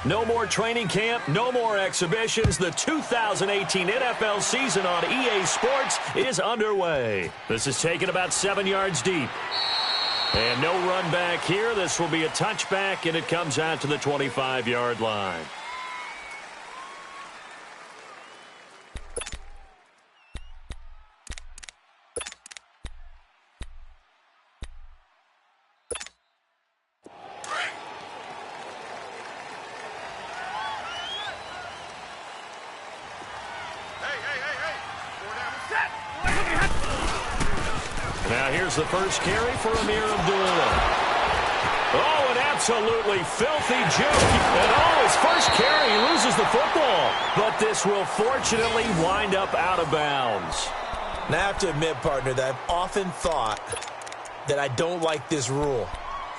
No more training camp, no more exhibitions. The 2018 NFL season on EA Sports is underway. This is taken about 7 yards deep. And no run back here. This will be a touchback, and it comes out to the 25-yard line. Now here's the first carry for Amir Abdullah. Oh, an absolutely filthy juke. And oh, his first carry, he loses the football. But this will fortunately wind up out of bounds. Now, I have to admit, partner, that I've often thought that I don't like this rule,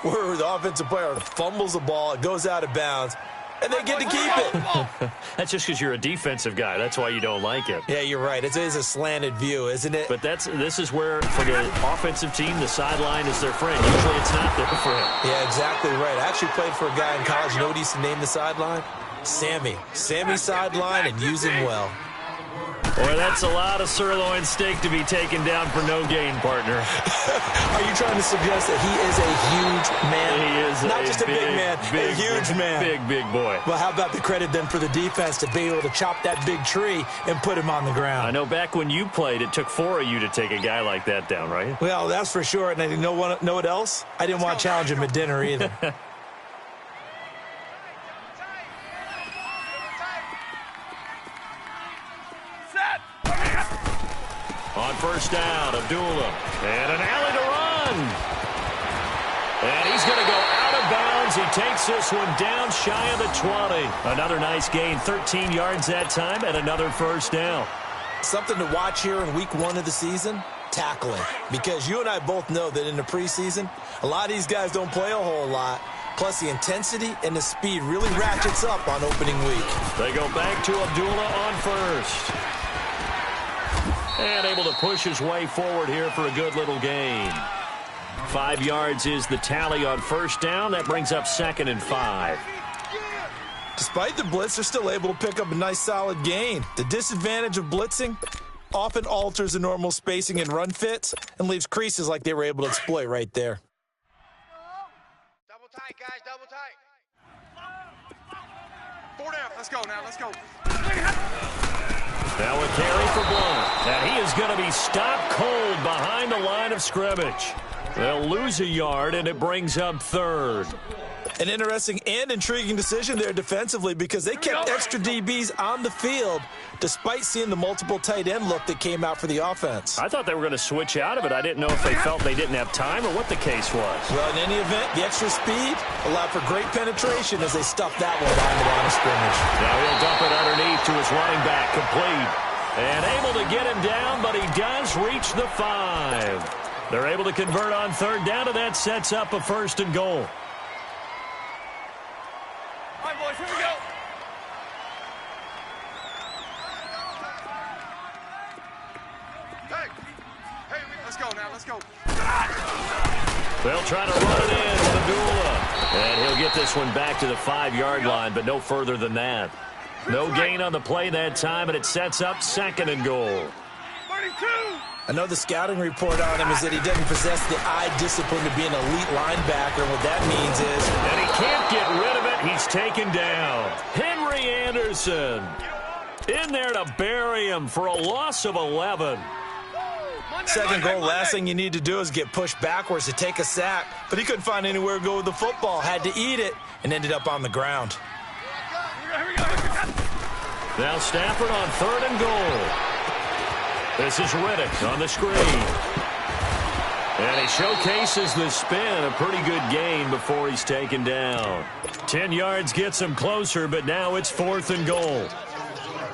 where the offensive player fumbles the ball, it goes out of bounds, and they get to keep it. That's just because you're a defensive guy. That's why you don't like it. Yeah, you're right. It is a slanted view, isn't it? But this is where, for the offensive team, the sideline is their friend. Usually it's not their friend. Yeah, exactly right. I actually played for a guy in college. You know what he used to name the sideline? Sammy. Sammy sideline, and use him well. Boy, that's a lot of sirloin steak to be taken down for no gain, partner. Are you trying to suggest that he is a huge man? He is not just a big man, a huge man. Big boy. Well, how about the credit then for the defense to be able to chop that big tree and put him on the ground? I know back when you played, it took 4 of you to take a guy like that down, right? Well, that's for sure. And I know what else? I didn't want to challenge him at dinner either. On first down, Abdullah. And an alley to run. And he's going to go out of bounds. He takes this one down shy of the 20. Another nice gain, 13 yards that time, and another first down. Something to watch here in week 1 of the season, tackling. Because you and I both know that in the preseason, a lot of these guys don't play a whole lot. Plus, the intensity and the speed really ratchets up on opening week. They go back to Abdullah on first. And able to push his way forward here for a good little gain. 5 yards is the tally on first down. That brings up 2nd and 5. Despite the blitz, they're still able to pick up a nice solid gain. The disadvantage of blitzing often alters the normal spacing and run fits and leaves creases like they were able to exploit right there. Double tight, guys, double tight. 4 down, let's go now, let's go. Now a carry for Blount. And he is going to be stopped cold behind the line of scrimmage. They'll lose a yard, and it brings up 3rd. An interesting and intriguing decision there defensively because they kept extra DBs on the field despite seeing the multiple tight end look that came out for the offense. I thought they were going to switch out of it. I didn't know if they felt they didn't have time or what the case was. Well, in any event, the extra speed allowed for great penetration as they stuffed that one behind the line of scrimmage. Now he'll dump it underneath to his running back, complete. And able to get him down, but he does reach the 5. They're able to convert on 3rd down, and that sets up a 1st and goal. All right, boys, here we go. Hey, let's go now, let's go. They'll try to run it in with Abdullah. And he'll get this one back to the 5-yard line, but no further than that. No gain on the play that time, and it sets up 2nd and goal. 32. I know the scouting report on him is that he doesn't possess the eye discipline to be an elite linebacker. What that means is... And he can't get rid of it. He's taken down. Henry Anderson in there to bury him for a loss of 11. 2nd goal, last thing you need to do is get pushed backwards to take a sack. But he couldn't find anywhere to go with the football. Had to eat it and ended up on the ground. Now Stafford on 3rd and goal. This is Riddick on the screen. And he showcases the spin, a pretty good gain before he's taken down. 10 yards gets him closer, but now it's 4th and goal.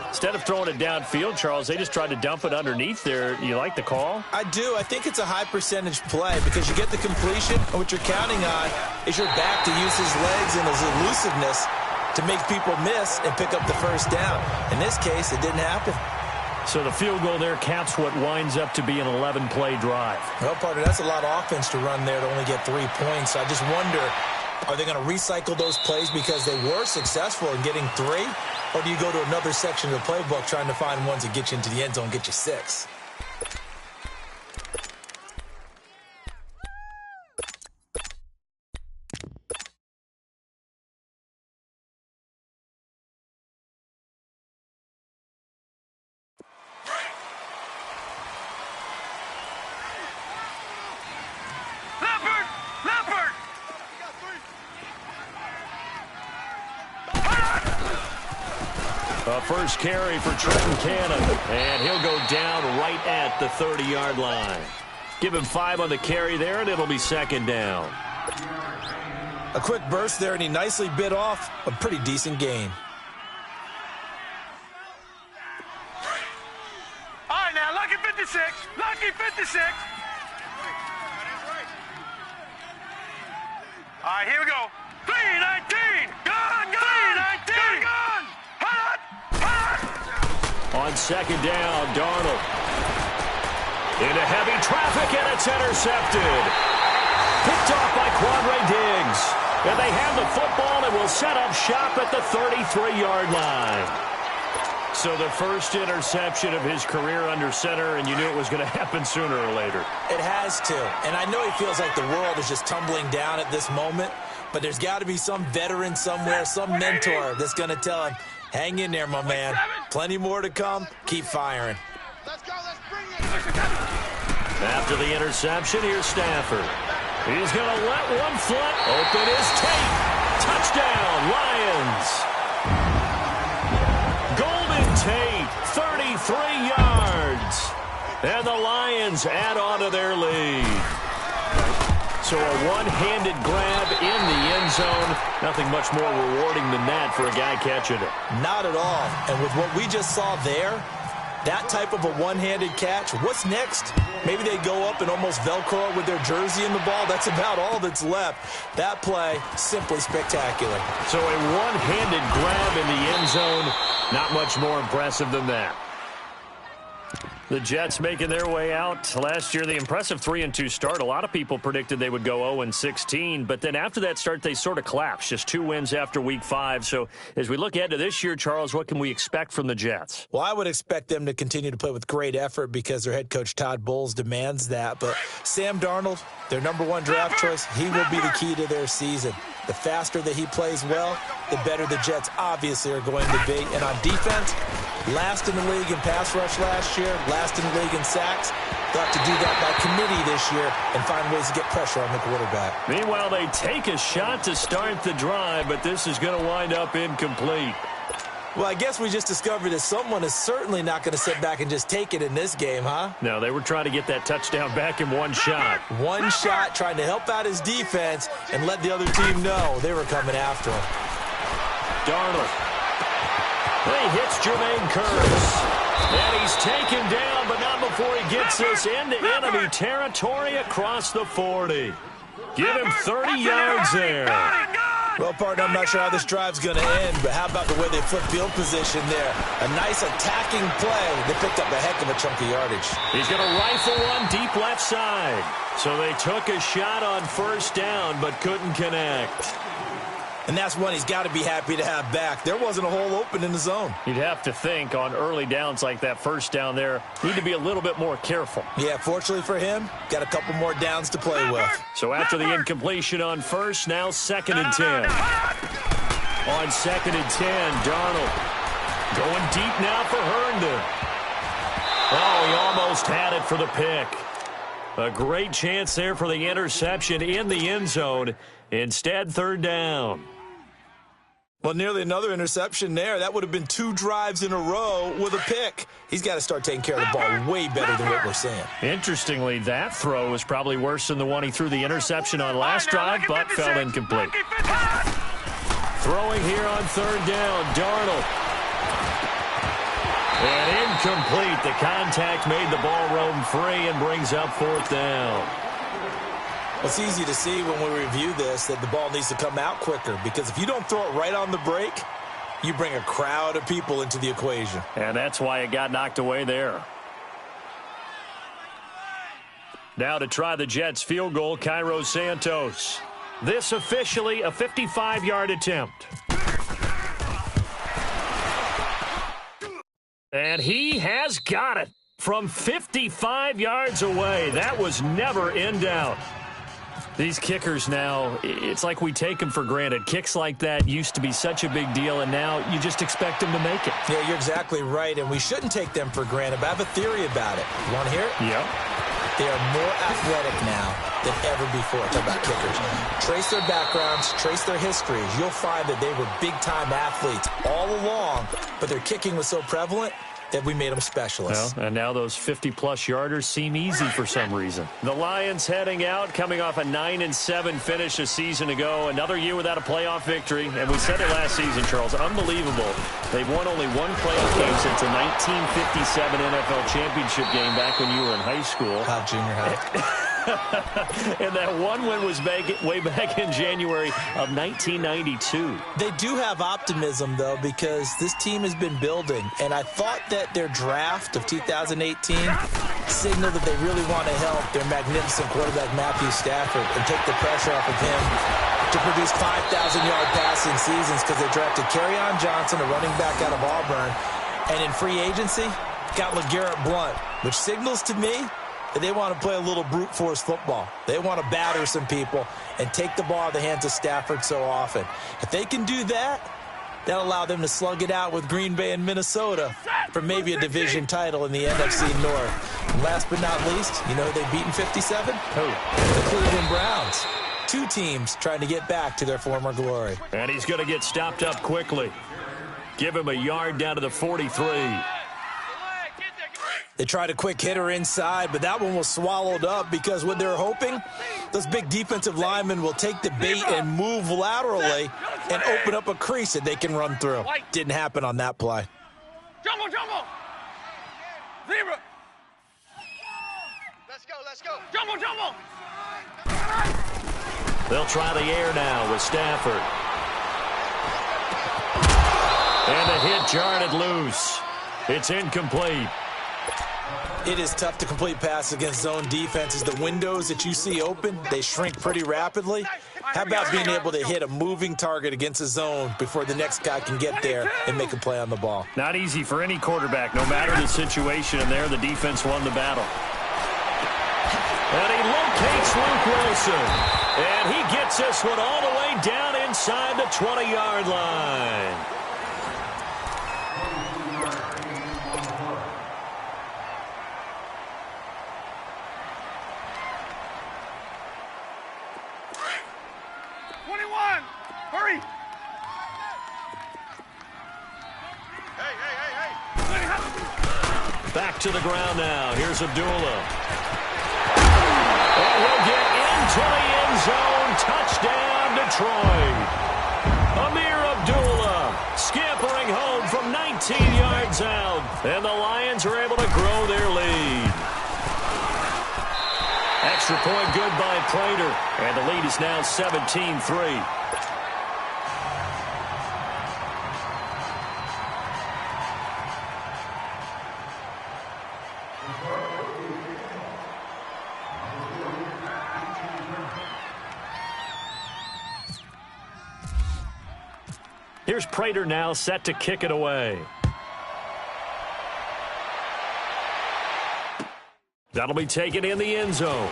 Instead of throwing it downfield, Charles, they just tried to dump it underneath there. You like the call? I do. I think it's a high percentage play because you get the completion, and what you're counting on is your back to use his legs and his elusiveness to make people miss and pick up the 1st down. In this case, it didn't happen. So the field goal there caps what winds up to be an 11-play drive. Well, partner, that's a lot of offense to run there to only get 3 points. I just wonder Are they going to recycle those plays because they were successful in getting 3? Or do you go to another section of the playbook trying to find ones that get you into the end zone, get you 6? A first carry for Trenton Cannon, and he'll go down right at the 30-yard line. Give him 5 on the carry there, and it'll be second down. A quick burst there, and he nicely bit off a pretty decent gain. All right, now, lucky 56. Lucky 56. All right, here we go. 319. Gone, gone. 319. Gone. Hot. On second down, Darnold. Into heavy traffic, and it's intercepted. Picked off by Quandre Diggs. And they have the football and will set up shop at the 33-yard line. So the first interception of his career under center, and you knew it was going to happen sooner or later. It has to. And I know he feels like the world is just tumbling down at this moment, but there's got to be some veteran somewhere, some mentor that's going to tell him, hang in there, my man. Plenty more to come. Keep firing. Let's go. Let's bring it. After the interception, here's Stafford. He's going to let one foot open his tape. Touchdown, Lions. Golden Tate, 33 yards. And the Lions add on to their lead. So a one-handed grab in the end zone. Nothing much more rewarding than that for a guy catching it. Not at all. And with what we just saw there, that type of a one-handed catch, what's next? Maybe they go up and almost Velcro it with their jersey in the ball. That's about all that's left. That play, simply spectacular. So a one-handed grab in the end zone, not much more impressive than that. The Jets making their way out. Last year, the impressive 3-2 start. A lot of people predicted they would go 0-16, but then after that start, they sort of collapsed. Just 2 wins after Week 5. So as we look ahead to this year, Charles, what can we expect from the Jets? Well, I would expect them to continue to play with great effort because their head coach, Todd Bowles, demands that. But Sam Darnold, their #1 draft choice, he will be the key to their season. The faster that he plays well, the better the Jets obviously are going to be. And on defense, last in the league in pass rush last year, last in the league in sacks. They'll have to do that by committee this year and find ways to get pressure on the quarterback. Meanwhile, they take a shot to start the drive, but this is going to wind up incomplete. Well, I guess we just discovered that someone is certainly not going to sit back and just take it in this game, huh? No, they were trying to get that touchdown back in one shot. One shot, trying to help out his defense and let the other team know they were coming after him. Darnold. He hits Jermaine Kearse. And he's taken down, but not before he gets this into enemy territory across the 40. Give him 30 yards there. Well, partner, I'm not sure how this drive's going to end, but how about the way they flip field position there? A nice attacking play. They picked up a heck of a chunk of yardage. He's going to rifle one deep left side. So they took a shot on first down, but couldn't connect. And that's one he's got to be happy to have back. There wasn't a hole open in the zone. You'd have to think on early downs like that first down there, need to be a little bit more careful. Yeah, fortunately for him, got a couple more downs to play with. So after the incompletion on first, now 2nd and 10. On 2nd and 10, Darnold going deep now for Herndon. Oh, he almost had it for the pick. A great chance there for the interception in the end zone. Instead, 3rd down. Well, nearly another interception there. That would have been 2 drives in a row with a pick. He's got to start taking care of the ball way better than what we're seeing. Interestingly, that throw was probably worse than the one he threw the interception on last drive, but fell incomplete. Throwing here on 3rd down, Darnold. And incomplete. The contact made the ball roam free and brings up 4th down. Well, it's easy to see when we review this that the ball needs to come out quicker, because if you don't throw it right on the break, you bring a crowd of people into the equation. And that's why it got knocked away there. Now to try the Jets field goal, Cairo Santos. This officially a 55-yard attempt. And he has got it from 55 yards away. That was never in doubt. These kickers now, it's like we take them for granted. Kicks like that used to be such a big deal, and now you just expect them to make it. Yeah, you're exactly right, and we shouldn't take them for granted, but I have a theory about it. You want to hear it? Yep. They are more athletic now than ever before. Talk about kickers. Trace their backgrounds, trace their histories. You'll find that they were big-time athletes all along, but their kicking was so prevalent that we made them specialists. Well, and now those 50-plus yarders seem easy for some reason. The Lions heading out, coming off a 9-7 finish a season ago. Another year without a playoff victory. And we said it last season, Charles, unbelievable. They've won only one playoff game since a 1957 NFL championship game back when you were in high school. Junior high. And that one win was way back in January of 1992. They do have optimism, though, because this team has been building. And I thought that their draft of 2018 signaled that they really want to help their magnificent quarterback, Matthew Stafford, and take the pressure off of him to produce 5,000-yard passing seasons, because they drafted Kerryon Johnson, a running back out of Auburn. And in free agency, got LeGarrette Blount, which signals to me that they want to play a little brute force football. They want to batter some people and take the ball out of the hands of Stafford so often. If they can do that, that'll allow them to slug it out with Green Bay and Minnesota for maybe a division title in the NFC North. And last but not least, you know who they've beaten 57? Who? The Cleveland Browns. Two teams trying to get back to their former glory. And he's going to get stopped up quickly. Give him a yard down to the 43. They tried a quick hitter inside, but that one was swallowed up because what they're hoping, those big defensive linemen will take the bait and move laterally and open up a crease that they can run through. Didn't happen on that play. Jumbo, jumbo. Zebra. Let's go. Jumbo, jumbo. They'll try the air now with Stafford. And the hit jarred it loose. It's incomplete. It is tough to complete passes against zone defenses. The windows that you see open, they shrink pretty rapidly. How about being able to hit a moving target against a zone before the next guy can get there and make a play on the ball? Not easy for any quarterback, no matter the situation. And there, the defense won the battle. And he locates Luke Wilson. And he gets this one all the way down inside the 20-yard line. Hurry! Back to the ground now. Here's Abdullah. And he'll get into the end zone. Touchdown, Detroit. Amir Abdullah scampering home from 19 yards out. And the Lions are able to grow their lead. Extra point good by Prater. And the lead is now 17-3. Here's Prater now set to kick it away. That'll be taken in the end zone.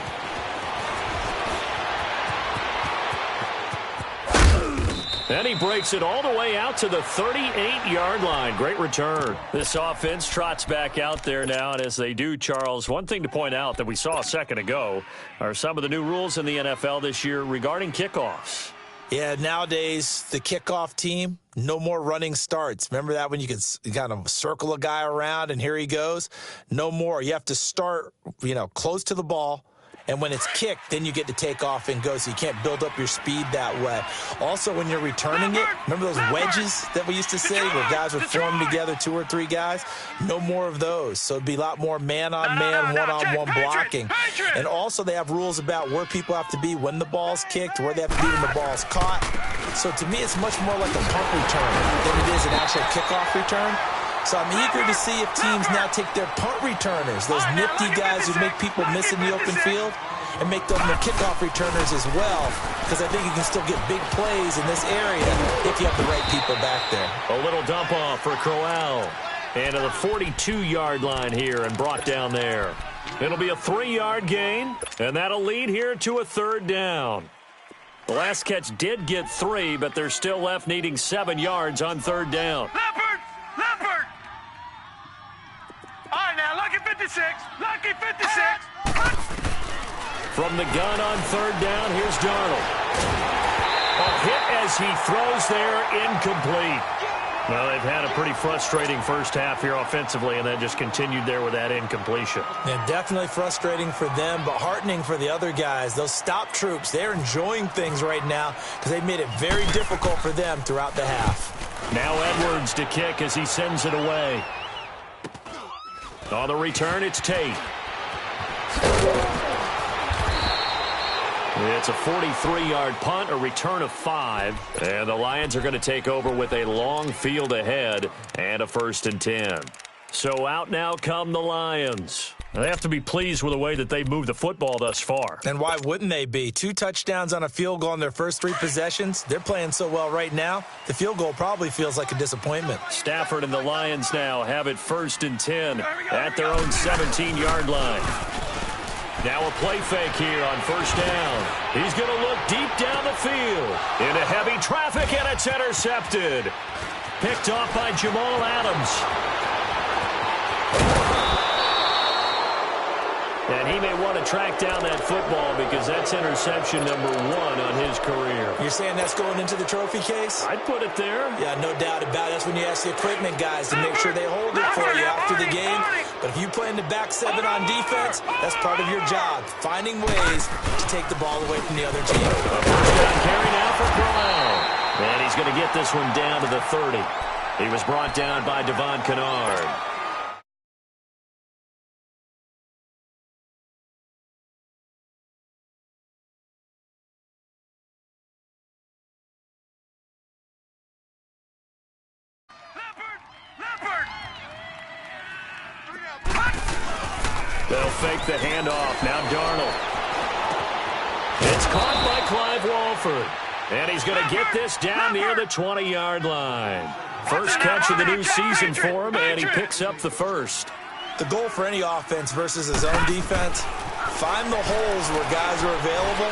And he breaks it all the way out to the 38-yard line. Great return. This offense trots back out there now, and as they do, Charles, one thing to point out that we saw a second ago are some of the new rules in the NFL this year regarding kickoffs. Yeah, nowadays, the kickoff team, no more running starts. Remember that when you could kind of circle a guy around and here he goes? No more. You have to start, close to the ball. And when it's kicked, then you get to take off and go, so you can't build up your speed that way. Also, when you're returning it, remember those wedges that we used to say where guys would form together, 2 or 3 guys? No more of those. So it'd be a lot more man-on-man, one-on-one blocking. And also, they have rules about where people have to be when the ball's kicked, where they have to be when the ball's caught. So to me, it's much more like a punt return than it is an actual kickoff return. So I'm eager to see if teams now take their punt returners, those nifty guys who make people miss in the open field, and make them the kickoff returners as well, because I think you can still get big plays in this area if you have the right people back there. A little dump off for Crowell. And to the 42-yard line here and brought down there. It'll be a 3-yard gain, and that'll lead here to a 3rd down. The last catch did get 3, but they're still left needing 7 yards on 3rd down. Leopard! Leopard! All right, now, lucky 56. Lucky 56. From the gun on 3rd down, here's Darnold. A hit as he throws there, incomplete. Well, they've had a pretty frustrating first half here offensively, and then just continued there with that incompletion. Yeah, definitely frustrating for them, but heartening for the other guys. Those stop troops, they're enjoying things right now because they've made it very difficult for them throughout the half. Now Edwards to kick as he sends it away. On the return, it's Tate. It's a 43-yard punt, a return of 5. And the Lions are going to take over with a long field ahead and a 1st and 10. So out now come the Lions. They have to be pleased with the way that they've moved the football thus far. And why wouldn't they be? 2 touchdowns on a field goal in their first 3 possessions. They're playing so well right now, the field goal probably feels like a disappointment. Stafford and the Lions now have it 1st and 10 at their own 17-yard line. Now a play fake here on 1st down. He's going to look deep down the field. Into heavy traffic, and it's intercepted. Picked off by Jamal Adams. And he may want to track down that football because that's interception number 1 on his career. You're saying that's going into the trophy case? I'd put it there. Yeah, no doubt about it. That's when you ask the equipment guys to make sure they hold it for you after the game. But if you play in the back 7 on defense, that's part of your job, finding ways to take the ball away from the other team. A 1st down carry now for Crowell. And he's going to get this one down to the 30. He was brought down by Devon Kennard. They'll fake the handoff. Now Darnold. It's caught by Clive Walford. And he's going to get this down near the 20-yard line. First catch of the new season for him, and he picks up the 1st. The goal for any offense versus his own defense, find the holes where guys are available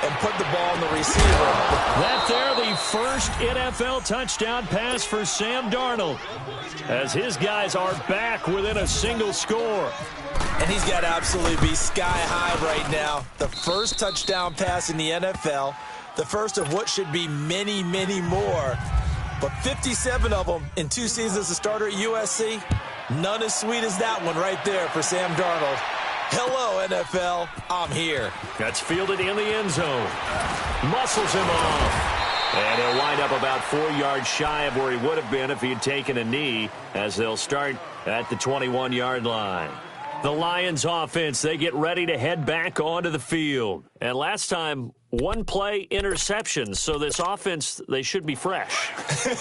and put the ball in the receiver. That there, the first NFL touchdown pass for Sam Darnold, as his guys are back within a single score. And he's got to absolutely be sky high right now. The first touchdown pass in the NFL, the first of what should be many, many more. But 57 of them in 2 seasons as a starter at USC, none as sweet as that one right there for Sam Darnold. Hello, NFL, I'm here. That's fielded in the end zone. Muscles him off. And he'll wind up about 4 yards shy of where he would have been if he had taken a knee, as they'll start at the 21-yard line. The Lions offense, they get ready to head back onto the field. And last time, 1 play interceptions, so this offense, they should be fresh.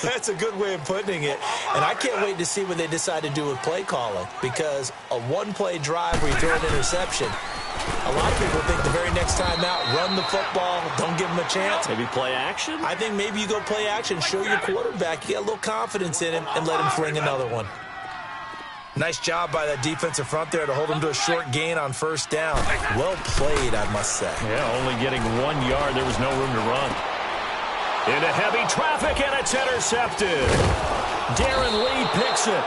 That's a good way of putting it. And I can't wait to see what they decide to do with play calling, because a 1-play drive where you throw an interception, a lot of people think the very next time out, run the football, don't give them a chance. Maybe play action? I think maybe you go play action, show your quarterback, you get a little confidence in him, and let him fling another one. Nice job by that defensive front there to hold him to a short gain on 1st down. Well played, I must say. Yeah, only getting 1 yard. There was no room to run. Into heavy traffic, and it's intercepted. Darren Lee picks it,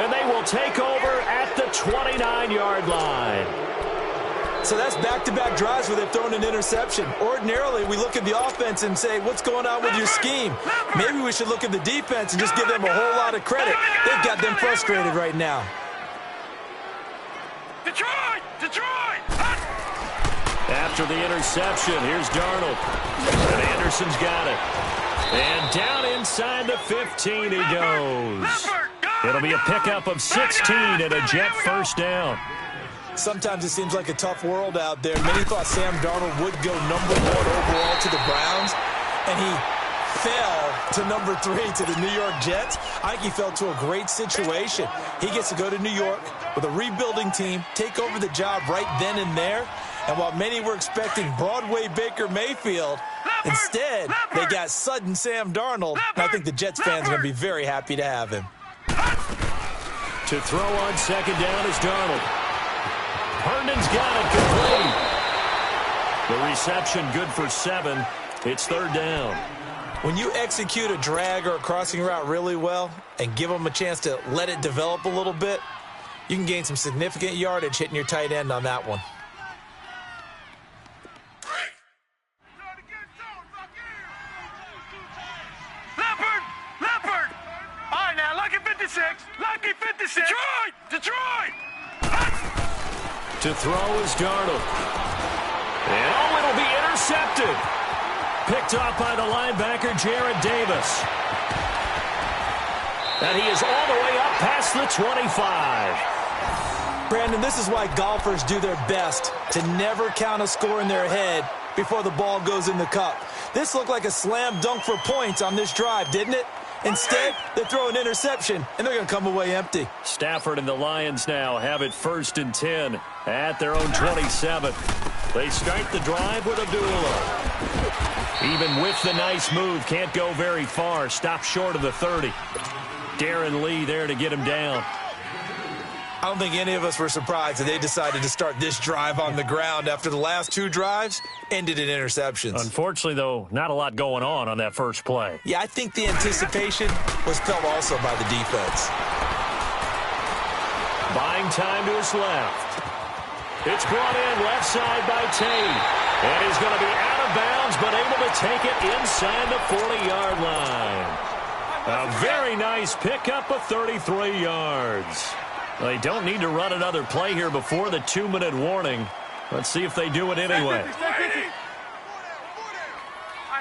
and they will take over at the 29-yard line. So that's back-to-back drives where they've thrown an interception. Ordinarily, we look at the offense and say, what's going on with your scheme? Maybe we should look at the defense and just give them a whole lot of credit. They've got them frustrated right now. Detroit! Detroit! After the interception, here's Darnold. And Anderson's got it. And down inside the 15 he goes. It'll be a pickup of 16 and a Jet 1st down. Sometimes it seems like a tough world out there. Many thought Sam Darnold would go number 1 overall to the Browns, and he fell to number 3 to the New York Jets. I think he fell to a great situation. He gets to go to New York with a rebuilding team, take over the job right then and there, And while many were expecting Broadway Baker Mayfield, instead, they got sudden Sam Darnold. And I think the Jets fans are going to be very happy to have him. To throw on second down is Darnold. Herndon's got it complete. The reception good for 7. It's third down. When you execute a drag or a crossing route really well and give them a chance to let it develop a little bit, you can gain some significant yardage hitting your tight end on that one. Leopard! All right, now, Lucky 56. Lucky 56. Detroit! To throw is Darnold. And it'll be intercepted. Picked off by the linebacker, Jared Davis. And he is all the way up past the 25. Brandon, this is why golfers do their best to never count a score in their head before the ball goes in the cup. This looked like a slam dunk for points on this drive, didn't it? Instead, they throw an interception, and they're going to come away empty. Stafford and the Lions now have it 1st and 10 at their own 27. They start the drive with Abdullah. Even with the nice move, can't go very far. Stop short of the 30. Darren Lee there to get him down. I don't think any of us were surprised that they decided to start this drive on the ground after the last 2 drives ended in interceptions. Unfortunately, though, not a lot going on that first play. Yeah, I think the anticipation was felt also by the defense. Buying time to his left. It's brought in left side by Tate. And he's going to be out of bounds, but able to take it inside the 40-yard line. A very nice pickup of 33 yards. They don't need to run another play here before the 2-minute warning. Let's see if they do it anyway. All right,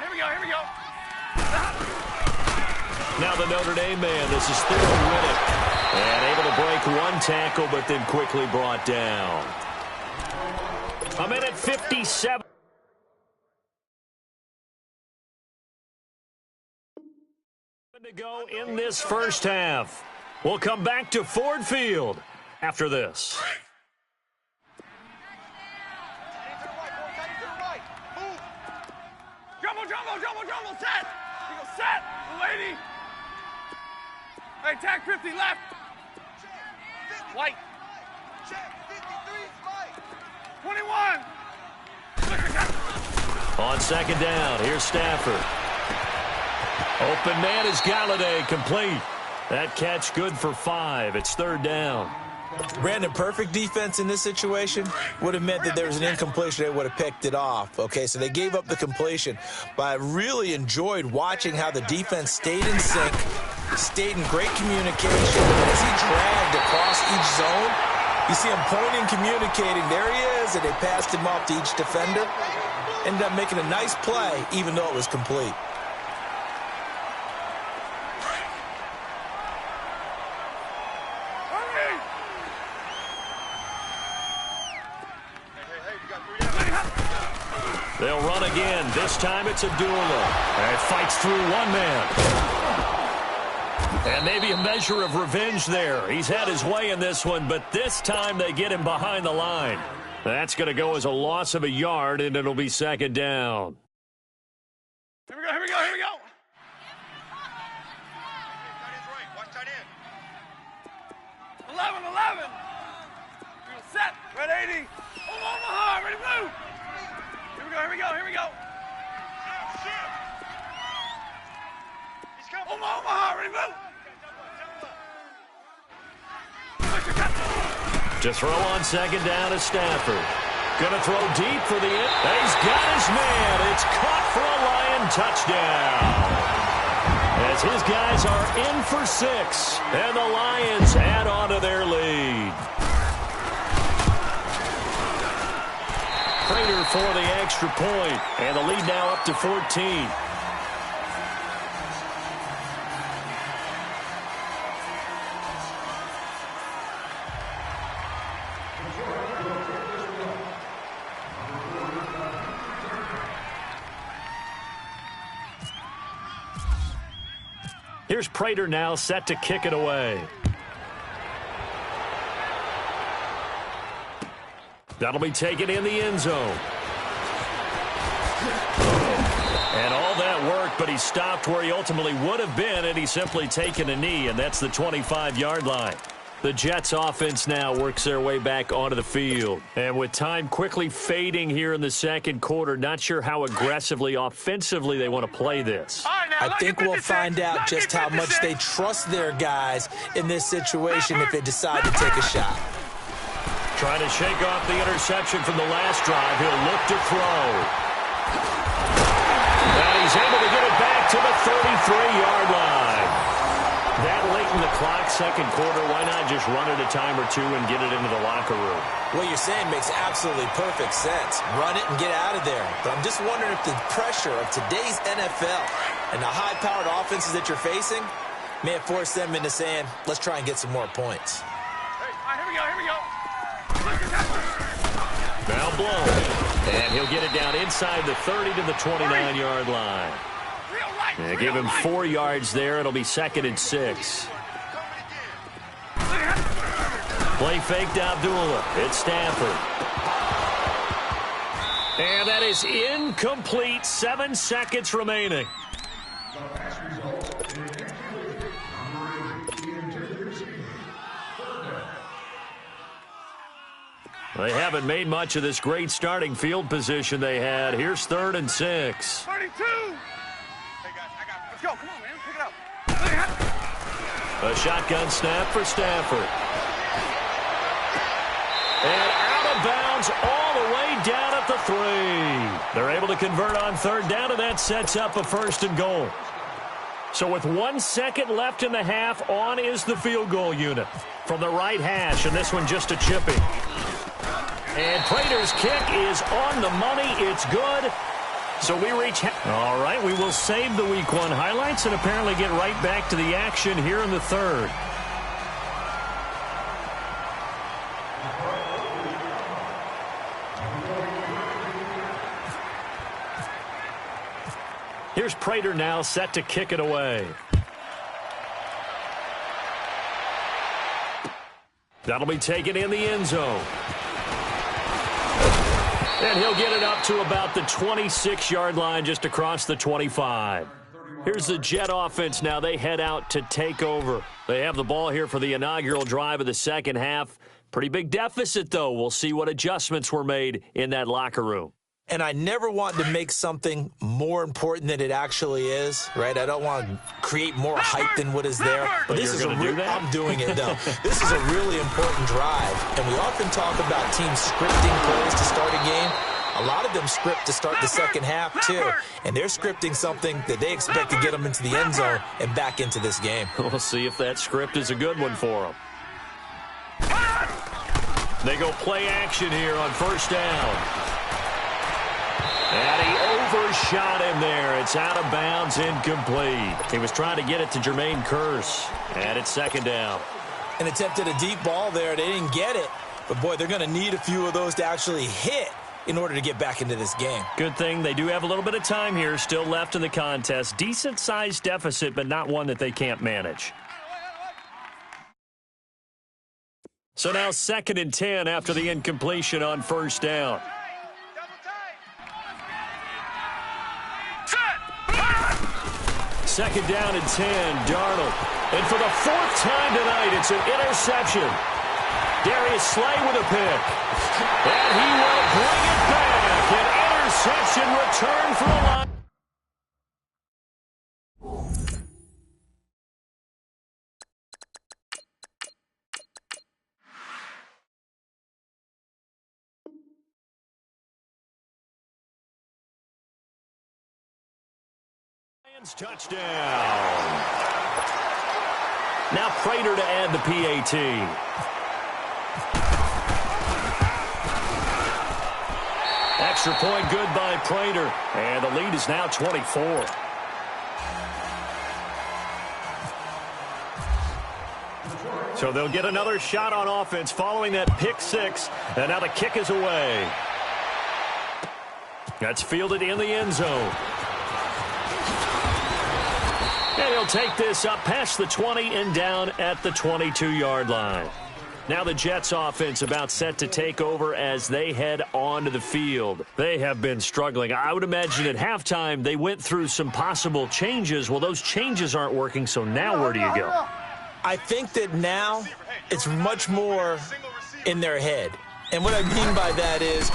here we go. Now the Notre Dame man, this is Theo Riddick. And able to break one tackle, but then quickly brought down. A minute 57. To go in this first half. We'll come back to Ford Field after this. Jumbo, set! You go set, lady! Hey, tag 50 left! White! 21! On second down, here's Stafford. Open man is Galladay, complete. That catch good for 5. It's third down. Brandon, perfect defense in this situation would have meant that there was an incompletion. They would have picked it off. Okay, so they gave up the completion. But I really enjoyed watching how the defense stayed in sync, stayed in great communication. As he dragged across each zone, you see him pointing, communicating. There he is, and they passed him off to each defender. Ended up making a nice play, even though it was complete. They'll run again. This time it's Abdullah. And fights through one man. And maybe a measure of revenge there. He's had his way in this one, but this time they get him behind the line. That's going to go as a loss of a yard, and it'll be second down. Here we go. 11. We're set. Red 80. Omaha, ready to move. Here we go. Omaha, ready to move. To throw on second down is Stafford. Going to throw deep for the end. He's got his man. It's caught for a Lion touchdown. As his guys are in for 6, and the Lions add on to their lead. Prater for the extra point, and the lead now up to 14. Here's Prater now set to kick it away. That'll be taken in the end zone. And all that work, but he stopped where he ultimately would have been, and he's simply taken a knee, and that's the 25-yard line. The Jets offense now works their way back onto the field. And with time quickly fading here in the second quarter, not sure how aggressively, offensively they want to play this. I think we'll find out just how much they trust their guys in this situation if they decide to take a shot. Trying to shake off the interception from the last drive. He'll look to throw. And he's able to get it back to the 33-yard line. That late in the clock, second quarter, why not just run it a time or two and get it into the locker room? What you're saying makes absolutely perfect sense. Run it and get out of there. But I'm just wondering if the pressure of today's NFL and the high-powered offenses that you're facing may have forced them into saying, let's try and get some more points. Hey, all right, here we go. Now blown. And he'll get it down inside the 30 to the 29-yard line. They give him 4 yards there. It'll be 2nd and 6. Play fake to Abdullah. It's Stafford. And that is incomplete. 7 seconds remaining. They haven't made much of this great starting field position they had. Here's 3rd and 6. 32. Let's go. Come on, man. Pick it up. A shotgun snap for Stafford. And out of bounds all the way down at the 3. They're able to convert on 3rd down, and that sets up a 1st and goal. So with 1 second left in the half, on is the field goal unit from the right hash, and this one just a chipping. And Prater's kick is on the money. It's good. So we reach... All right, we will save the Week 1 highlights and apparently get right back to the action here in the 3rd. Here's Prater now set to kick it away. That'll be taken in the end zone. And he'll get it up to about the 26-yard line, just across the 25. Here's the Jet offense now. They head out to take over. They have the ball here for the inaugural drive of the second half. Pretty big deficit, though. We'll see what adjustments were made in that locker room. And I never want to make something more important than it actually is, right? I don't want to create more hype than what is there. But this is a I'm doing it, though. This is a really important drive. And we often talk about teams scripting plays to start a game. A lot of them script to start the second half, too. And they're scripting something that they expect to get them into the end zone and back into this game. We'll see if that script is a good one for them. They go play action here on 1st down. And he overshot him there. It's out of bounds, incomplete. He was trying to get it to Jermaine Kearse. And it's 2nd down. And attempted a deep ball there. They didn't get it. But, boy, they're going to need a few of those to actually hit in order to get back into this game. Good thing they do have a little bit of time here still left in the contest. Decent-sized deficit, but not one that they can't manage. So now 2nd and 10 after the incompletion on 1st down. 2nd down and 10, Darnold. And for the 4th time tonight, it's an interception. Darius Slay with a pick. And he will bring it back. An interception return for a line. Touchdown. Now Prater to add the PAT. Extra point good by Prater. And the lead is now 24. So they'll get another shot on offense following that pick 6. And now the kick is away. That's fielded in the end zone. And he'll take this up past the 20 and down at the 22-yard line. Now the Jets offense about set to take over as they head onto the field. They have been struggling. I would imagine at halftime they went through some possible changes. Well, those changes aren't working, so now where do you go? I think that now it's much more in their head. And what I mean by that is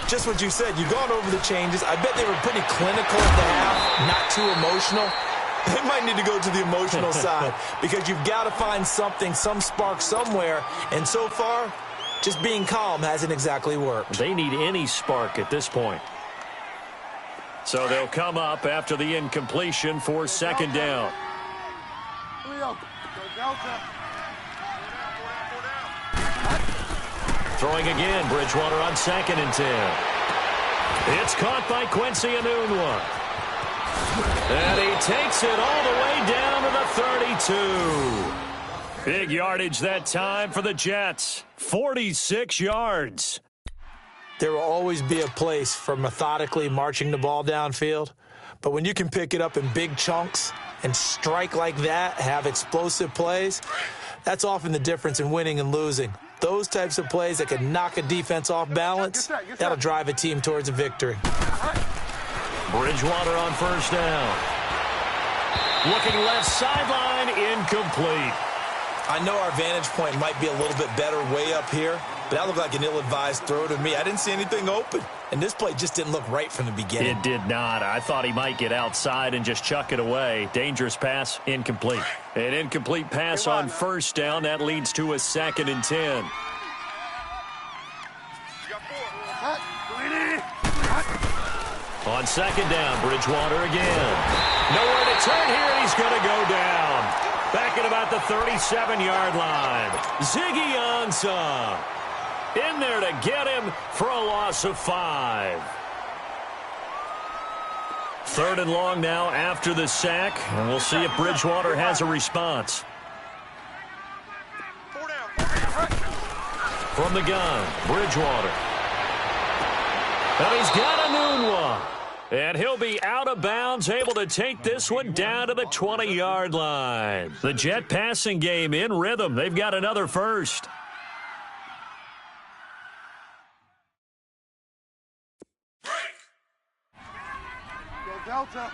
just what you said. You've gone over the changes. I bet they were pretty clinical at the half, not too emotional. They might need to go to the emotional side because you've got to find something, some spark somewhere. And so far, just being calm hasn't exactly worked. They need any spark at this point. So they'll come up after the incompletion for second down. Throwing again, Bridgewater on 2nd and 10. It's caught by Quincy Enunwa. And he takes it all the way down to the 32. Big yardage that time for the Jets. 46 yards. There will always be a place for methodically marching the ball downfield. But when you can pick it up in big chunks and strike like that, have explosive plays, that's often the difference in winning and losing. Those types of plays that can knock a defense off balance, that'll drive a team towards a victory. Bridgewater on first down. Looking left sideline, incomplete. I know our vantage point might be a little bit better way up here, but that looked like an ill-advised throw to me. I didn't see anything open, and this play just didn't look right from the beginning. It did not. I thought he might get outside and just chuck it away. Dangerous pass, incomplete. An incomplete pass on first down. That leads to a 2nd and 10. On second down, Bridgewater again. Nowhere to turn here, and he's going to go down. Back at about the 37-yard line. Ziggy Ansah in there to get him for a loss of 5. 3rd and long now after the sack, and we'll see if Bridgewater has a response. From the gun, Bridgewater. And he's got Enunwa. And he'll be out of bounds, able to take this one down to the 20-yard line. The Jet passing game in rhythm. They've got another first. Go Delta.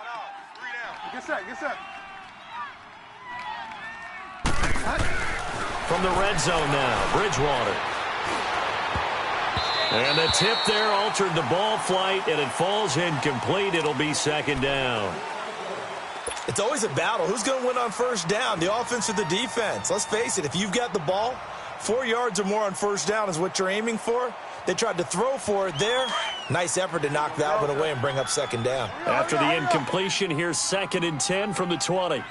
No. 3 down. Get set. From the red zone now, Bridgewater. And the tip there altered the ball flight, and it falls incomplete. It'll be 2nd down. It's always a battle. Who's going to win on first down, the offense or the defense? Let's face it, if you've got the ball, 4 yards or more on first down is what you're aiming for. They tried to throw for it there. Nice effort to knock that one away and bring up 2nd down. After the incompletion, here's 2nd and 10 from the 20.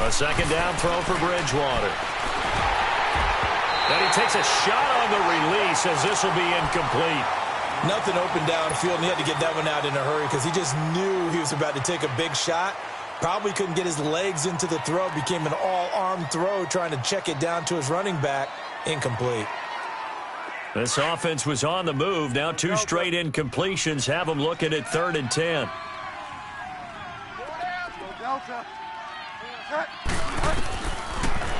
A 2nd down throw for Bridgewater. And he takes a shot on the release as this will be incomplete. Nothing open downfield, and he had to get that one out in a hurry because he just knew he was about to take a big shot. Probably couldn't get his legs into the throw. Became an all-arm throw trying to check it down to his running back. Incomplete. This offense was on the move. Now 2 straight incompletions have them looking at 3rd and 10.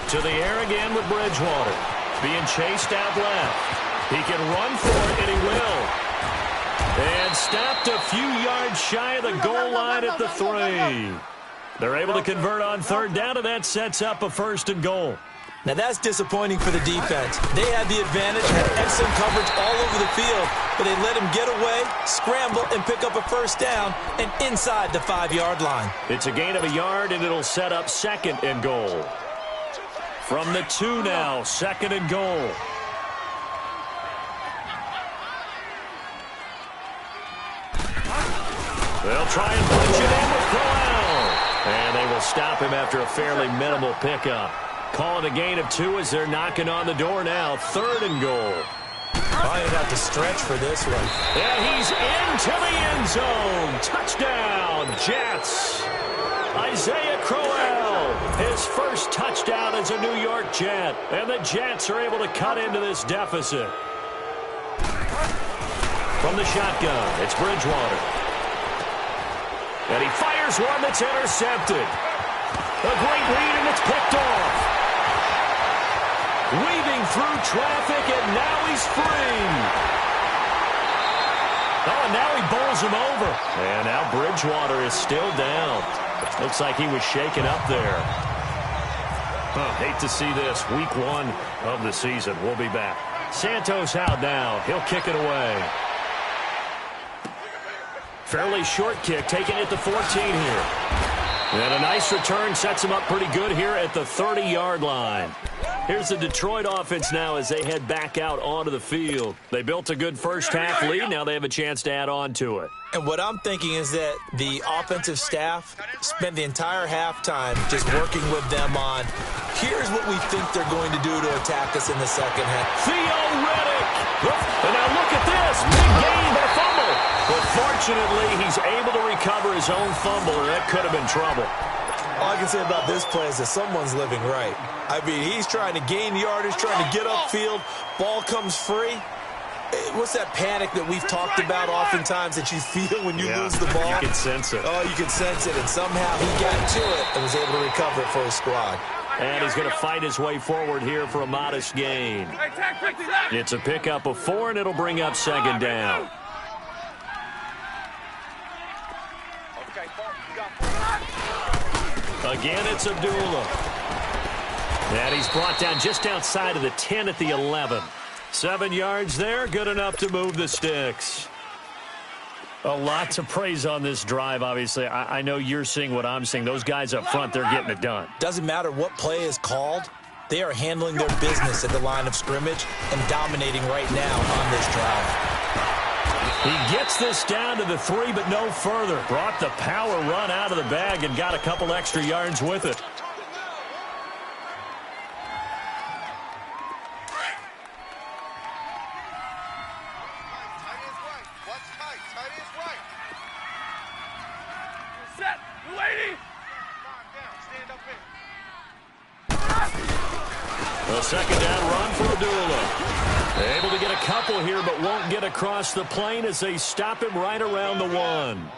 To the air again with Bridgewater. Being chased out left. He can run for it, and he will. And stopped a few yards shy of the goal line at the 3. They're able to convert on 3rd down, and that sets up a 1st and goal. Now that's disappointing for the defense. They had the advantage, had excellent coverage all over the field, but they let him get away, scramble, and pick up a 1st down and inside the 5-yard line. It's a gain of a yard, and it'll set up 2nd and goal. From the 2 now, 2nd and goal. They'll try and punch it in with Crowell. And they will stop him after a fairly minimal pickup. Calling a gain of 2 as they're knocking on the door now. 3rd and goal. Probably have to stretch for this one. And he's into the end zone. Touchdown, Jets. Isaiah Crowell, his first touchdown as a New York Jet. And the Jets are able to cut into this deficit. From the shotgun, it's Bridgewater. And he fires one that's intercepted. A great read, and it's picked off. Weaving through traffic, and now he's free. Oh, and now he bowls him over. And now Bridgewater is still down. Looks like he was shaken up there. Hate to see this. Week 1 of the season. We'll be back. Santos out now. He'll kick it away. Fairly short kick, taking it to 14 here. And a nice return sets him up pretty good here at the 30-yard line. Here's the Detroit offense now as they head back out onto the field. They built a good first-half lead. Now they have a chance to add on to it. And what I'm thinking is that the offensive staff spent the entire halftime just working with them on, here's what we think they're going to do to attack us in the second half. Theo Riddick. And now look at this. Big gain, but a fumble. But fortunately, he's able to recover his own fumble, and that could have been trouble. All I can say about this play is that someone's living right. I mean, he's trying to gain yardage, trying to get upfield. Ball comes free. What's that panic that we've talked about oftentimes that you feel when you lose the ball? You can sense it. Oh, you can sense it, and somehow he got to it and was able to recover it for his squad. And he's going to fight his way forward here for a modest gain. It's a pickup of 4, and it'll bring up second down. Again, it's Abdullah. And he's brought down just outside of the 10 at the 11. 7 yards there, good enough to move the sticks. A lot to praise on this drive, obviously. I know you're seeing what I'm seeing. Those guys up front, they're getting it done. Doesn't matter what play is called. They are handling their business at the line of scrimmage and dominating right now on this drive. He gets this down to the 3, but no further. Brought the power run out of the bag and got a couple extra yards with it. A second down run for Abdullah. Able to get a couple here, but won't get across the plane as they stop him right around the 1.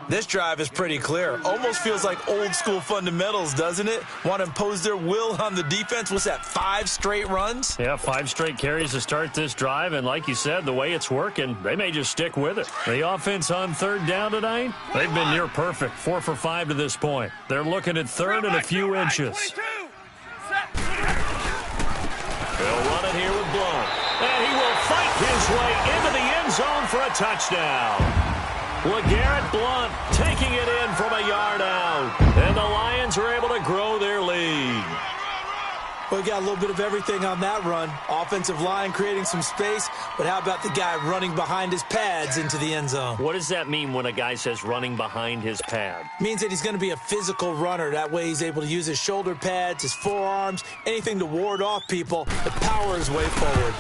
This drive is pretty clear. Almost feels like old school fundamentals, doesn't it? Want to impose their will on the defense. What's that, 5 straight runs? Yeah, 5 straight carries to start this drive. And like you said, the way it's working, they may just stick with it. The offense on third down tonight, they've been near perfect. 4 for 5 to this point. They're looking at third and a few inches. They'll run it here with Blount. And he will fight his way into the end zone for a touchdown. LeGarrette Blount taking it in from a yard out. And the Lions are able to grow their lead. Well, we got a little bit of everything on that run. Offensive line creating some space, but how about the guy running behind his pads into the end zone? What does that mean when a guy says running behind his pad? Means that he's going to be a physical runner. That way he's able to use his shoulder pads, his forearms, anything to ward off people, but power his way forward.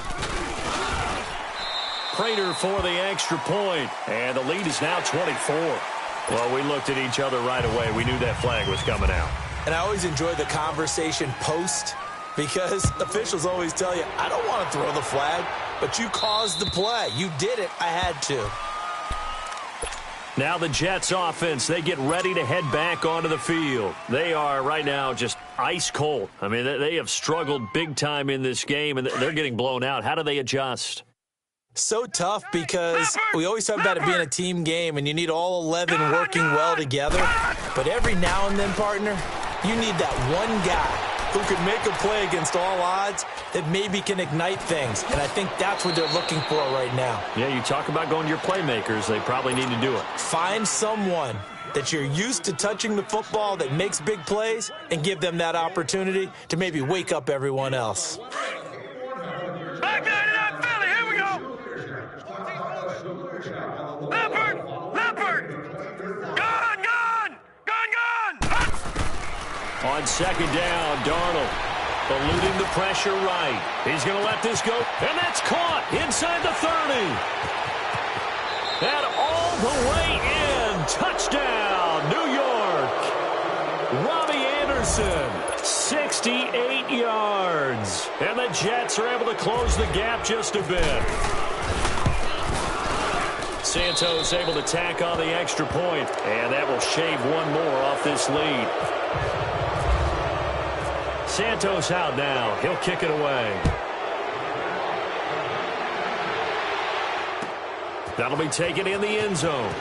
Prater for the extra point, and the lead is now 24. Well, we looked at each other right away. We knew that flag was coming out. And I always enjoy the conversation post, because officials always tell you, I don't want to throw the flag, but you caused the play. You did it. I had to. Now the Jets offense, they get ready to head back onto the field. They are right now just ice cold. I mean, they have struggled big time in this game, and they're getting blown out. How do they adjust? So tough, because we always talk about it being a team game, and you need all 11 working well together. But every now and then, partner, you need that one guy who can make a play against all odds that maybe can ignite things. And I think that's what they're looking for right now. Yeah, you talk about going to your playmakers. They probably need to do it. Find someone that you're used to touching the football that makes big plays and give them that opportunity to maybe wake up everyone else. Back out of that, Philly. Here we go. Leopard. Gone. On second down, Darnold eluding the pressure right. He's going to let this go, and that's caught inside the 30. And all the way in. Touchdown, New York. Robbie Anderson, 68 yards. And the Jets are able to close the gap just a bit. Santos able to tack on the extra point, and that will shave one more off this lead. Santos out now. He'll kick it away. That'll be taken in the end zone.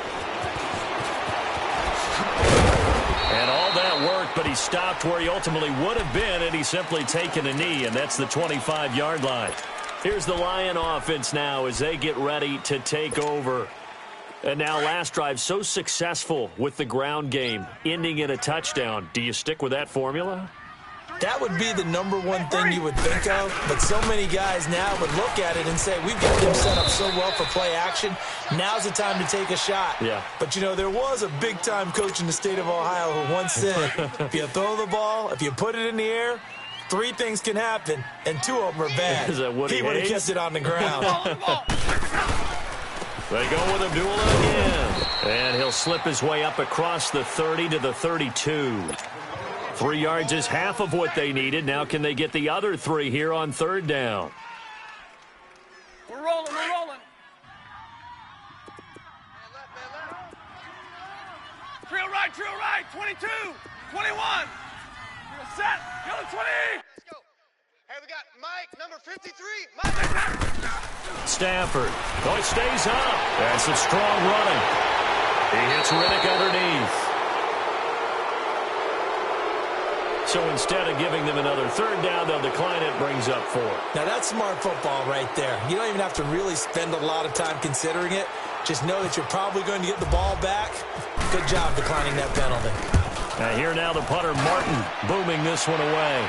And all that work, but he stopped where he ultimately would have been, and he's simply taken a knee, and that's the 25-yard line. Here's the Lion offense now as they get ready to take over. And now last drive so successful with the ground game, ending in a touchdown. Do you stick with that formula? That would be the number one thing you would think of, but so many guys now would look at it and say, we've got them set up so well for play action. Now's the time to take a shot. Yeah. But, you know, there was a big-time coach in the state of Ohio who once said, if you throw the ball, if you put it in the air, 3 things can happen, and 2 of them are bad. He would have kept it on the ground. They go with a duel again. And he'll slip his way up across the 30 to the 32. 3 yards is half of what they needed. Now can they get the other 3 here on 3rd down? We're rolling, we're rolling. Trail right, 22, 21. We're set, go to 20. Let's go. Hey, we got Mike, number 53. Mike. Stafford. Oh, it stays up. That's some strong running. He hits Riddick underneath. So instead of giving them another 3rd down, they'll decline it, brings up 4. Now, that's smart football right there. You don't even have to really spend a lot of time considering it. Just know that you're probably going to get the ball back. Good job declining that penalty. Here now the punter, Martin, booming this one away.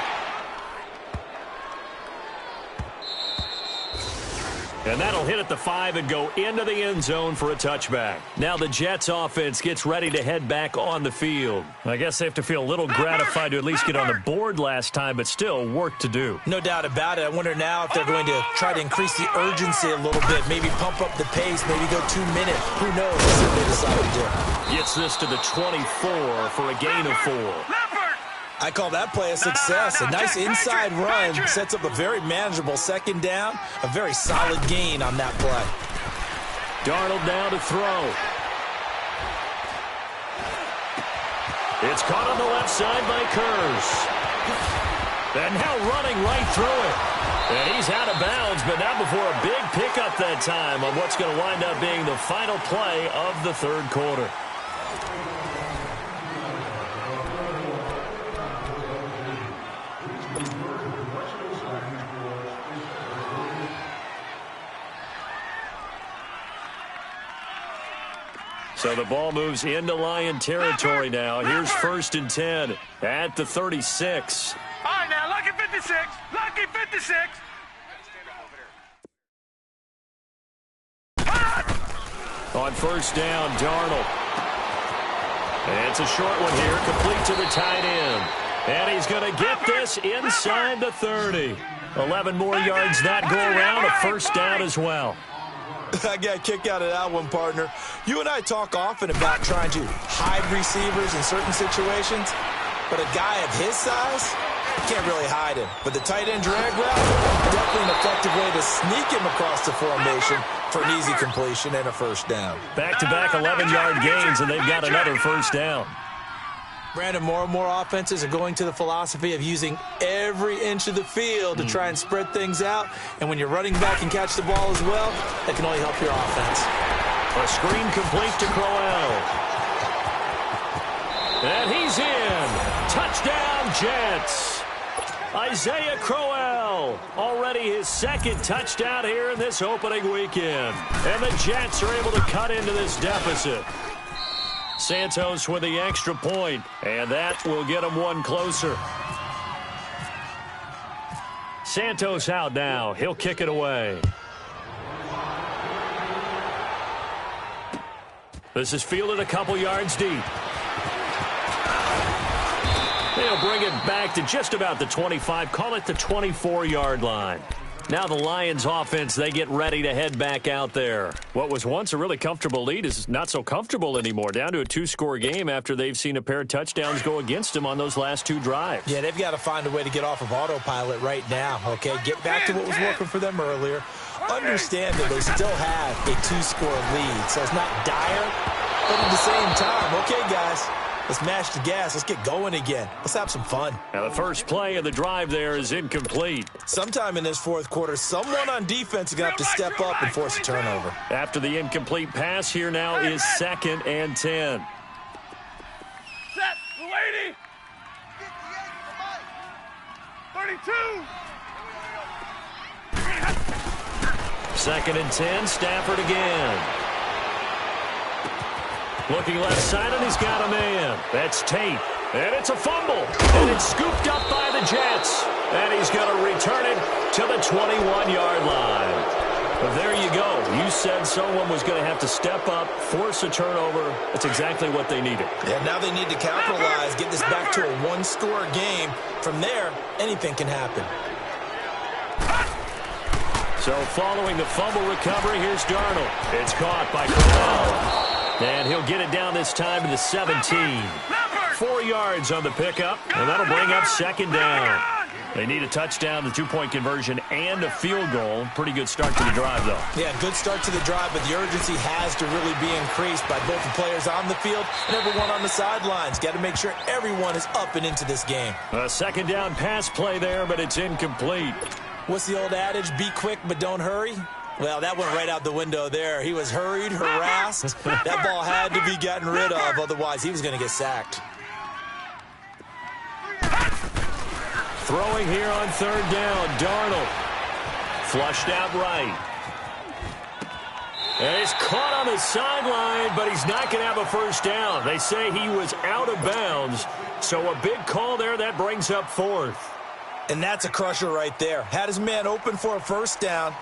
And that'll hit at the 5 and go into the end zone for a touchback. Now the Jets offense gets ready to head back on the field. I guess they have to feel a little gratified to at least get on the board last time, but still work to do. No doubt about it. I wonder now if they're going to try to increase the urgency a little bit, maybe pump up the pace, maybe go 2 minutes. Who knows what they decide to do. Gets this to the 24 for a gain of 4. I call that play a success. A nice inside run sets up a very manageable 2nd down. A very solid gain on that play. Darnold down to throw. It's caught on the left side by Kurz. And now running right through it. And he's out of bounds, but not before a big pickup that time on what's going to wind up being the final play of the 3rd quarter. So the ball moves into Lion territory now. Here's 1st and 10 at the 36. All right, now, lucky 56. Lucky 56. On 1st down, Darnold. And it's a short one here, complete to the tight end. And he's going to get this inside the 30. 11 more yards that go around, a 1st down as well. I got a kick out of that one, partner. You and I talk often about trying to hide receivers in certain situations, but a guy of his size, you can't really hide him. But the tight end drag route, definitely an effective way to sneak him across the formation for an easy completion and a 1st down. Back-to-back 11-yard gains, and they've got another 1st down. Brandon, more and more offenses are going to the philosophy of using every inch of the field to try and spread things out. And when you're running back and catch the ball as well, that can only help your offense. A screen complete to Crowell. And he's in. Touchdown, Jets. Isaiah Crowell, already his 2nd touchdown here in this opening weekend. And the Jets are able to cut into this deficit. Santos with the extra point, and that will get him one closer. Santos out now. He'll kick it away. This is fielded a couple yards deep. They'll bring it back to just about the 25, call it the 24-yard line. Now the Lions offense, they get ready to head back out there. What was once a really comfortable lead is not so comfortable anymore. Down to a 2-score game after they've seen a pair of touchdowns go against them on those last 2 drives. Yeah, they've got to find a way to get off of autopilot right now, okay? Get back to what was working for them earlier. understand that they still have a 2-score lead, so it's not dire, but at the same time, okay, guys, let's mash the gas. Let's get going again. Let's have some fun. Now, the first play of the drive there is incomplete. Sometime in this fourth quarter, someone on defense is going to have to step up and force a turnover. After the incomplete pass, here now is 2nd and 10. Set, 280. 32. 2nd and 10, Stafford again. Looking left side, and he's got a man. That's Tate. And it's a fumble. And it's scooped up by the Jets. And he's going to return it to the 21-yard line. But there you go. You said someone was going to have to step up, force a turnover. That's exactly what they needed. Yeah, now they need to capitalize, get this back to a 1-score game. From there, anything can happen. So following the fumble recovery, here's Darnold. It's caught by Corral. And he'll get it down this time to the 17. 4 yards on the pickup, and that'll bring up 2nd down. They need a touchdown, the 2-point conversion, and a field goal. Pretty good start to the drive, though. Yeah, good start to the drive, but the urgency has to really be increased by both the players on the field and everyone on the sidelines. Got to make sure everyone is up and into this game. A 2nd down pass play there, but it's incomplete. What's the old adage? Be quick, but don't hurry. Well, that went right out the window there. He was hurried, harassed. That ball had to be gotten rid of, otherwise he was going to get sacked. Throwing here on 3rd down, Darnold. Flushed out right. And he's caught on the sideline, but he's not going to have a first down. They say he was out of bounds, so a big call there. That brings up 4th. And that's a crusher right there. Had his man open for a first down,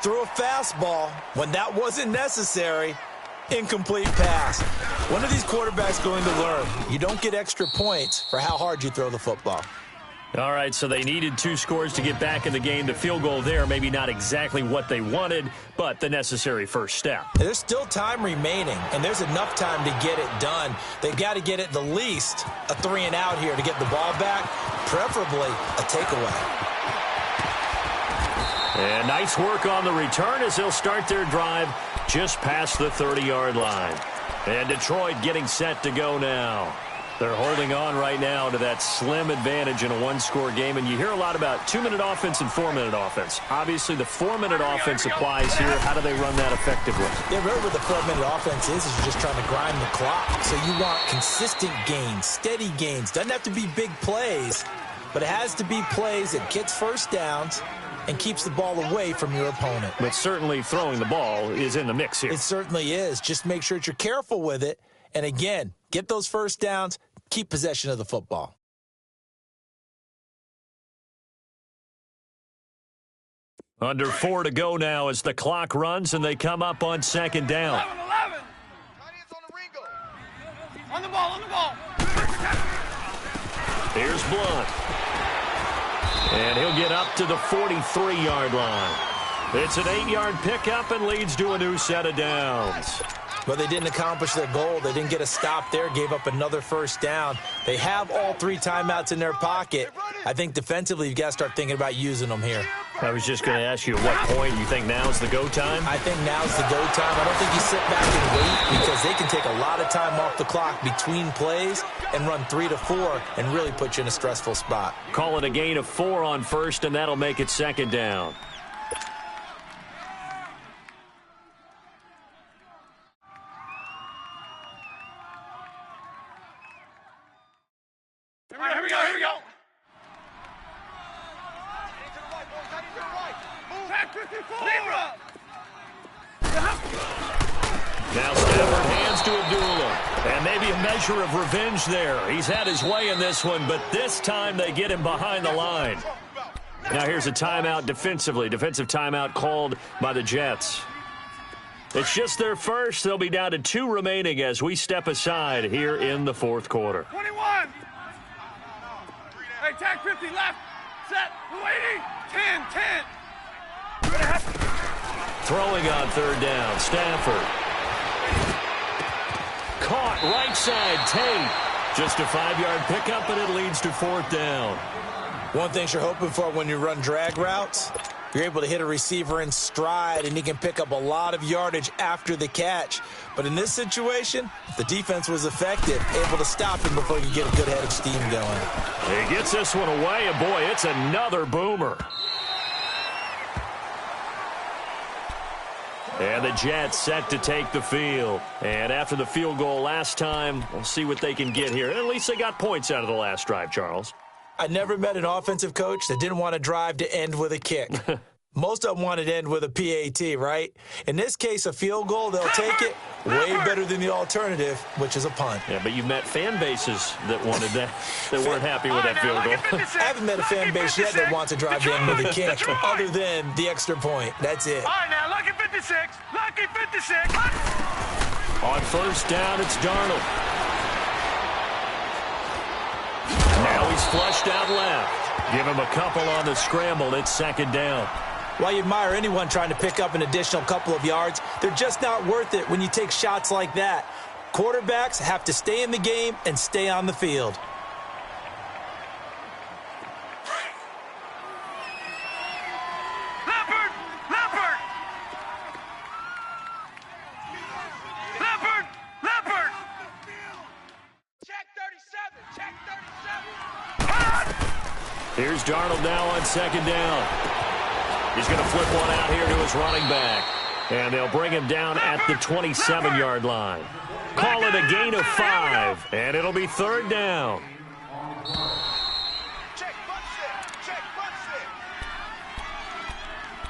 threw a fastball when that wasn't necessary. Incomplete pass. One of these quarterbacks going to learn. You don't get extra points for how hard you throw the football. All right, so they needed 2 scores to get back in the game. The field goal there, maybe not exactly what they wanted, but the necessary first step. There's still time remaining, and there's enough time to get it done. They've got to get at the least a 3-and-out here to get the ball back, preferably a takeaway. And nice work on the return as they'll start their drive just past the 30-yard line. And Detroit getting set to go now. They're holding on right now to that slim advantage in a 1-score game. And you hear a lot about 2-minute offense and 4-minute offense. Obviously, the 4-minute offense applies here. How do they run that effectively? Yeah, really what the 4-minute offense is you're just trying to grind the clock. So you want consistent gains, steady gains. Doesn't have to be big plays, but it has to be plays that gets first downs and keeps the ball away from your opponent. But certainly throwing the ball is in the mix here. It certainly is. Just make sure that you're careful with it. And again, get those first downs, keep possession of the football. Under 4 to go now as the clock runs and they come up on 2nd down. 11. On the ball, on the ball. Here's Blunt. And he'll get up to the 43-yard line. It's an 8-yard pickup and leads to a new set of downs. But they didn't accomplish their goal. They didn't get a stop there, gave up another first down. They have all 3 timeouts in their pocket. I think defensively you've got to start thinking about using them here. I was just going to ask you at what point you think now's the go time? I think now's the go time. I don't think you sit back and wait because they can take a lot of time off the clock between plays and run 3 to 4 and really put you in a stressful spot. Call it a gain of 4 on first, and that'll make it 2nd down. Here we go, here we go. Now Stafford hands to Abdullah. And maybe a measure of revenge there. He's had his way in this one, but this time they get him behind the line. Now here's a timeout defensively. Defensive timeout called by the Jets. It's just their first. They'll be down to 2 remaining as we step aside here in the 4th quarter. 21. Hey, tag 50 left. Set. 280. 10. Throwing on 3rd down. Stafford. Caught right side. Tate. Just a 5-yard pickup, and it leads to 4th down. One thing you're hoping for when you run drag routes, You're able to hit a receiver in stride, and he can pick up a lot of yardage after the catch. But in this situation, the defense was effective, able to stop him before he could get a good head of steam going. He gets this one away, and boy, it's another boomer. And the Jets set to take the field. And after the field goal last time, we'll see what they can get here. At least they got points out of the last drive, Charles. I never met an offensive coach that didn't want to drive to end with a kick. Most of them wanted to end with a PAT, right? In this case, a field goal, they'll take it way better than the alternative, which is a punt. Yeah, but you've met fan bases that wanted that, that weren't happy with that field goal. I haven't met a fan base yet that wants to drive to end with a kick, other than the extra point. That's it. All right, now, lucky 56. Lucky 56. On first down, it's Darnold. Now he's flushed out left. Give him a couple on the scramble. It's second down. While you admire anyone trying to pick up an additional couple of yards, they're just not worth it when you take shots like that. Quarterbacks have to stay in the game and stay on the field. Leopard! Leopard! Leopard! Leopard! Check 37. Check 37. Here's Darnold now on second down. He's going to flip one out here to his running back. And they'll bring him down at the 27-yard line. Call it a gain of 5, and it'll be third down. Check front six. Check front six.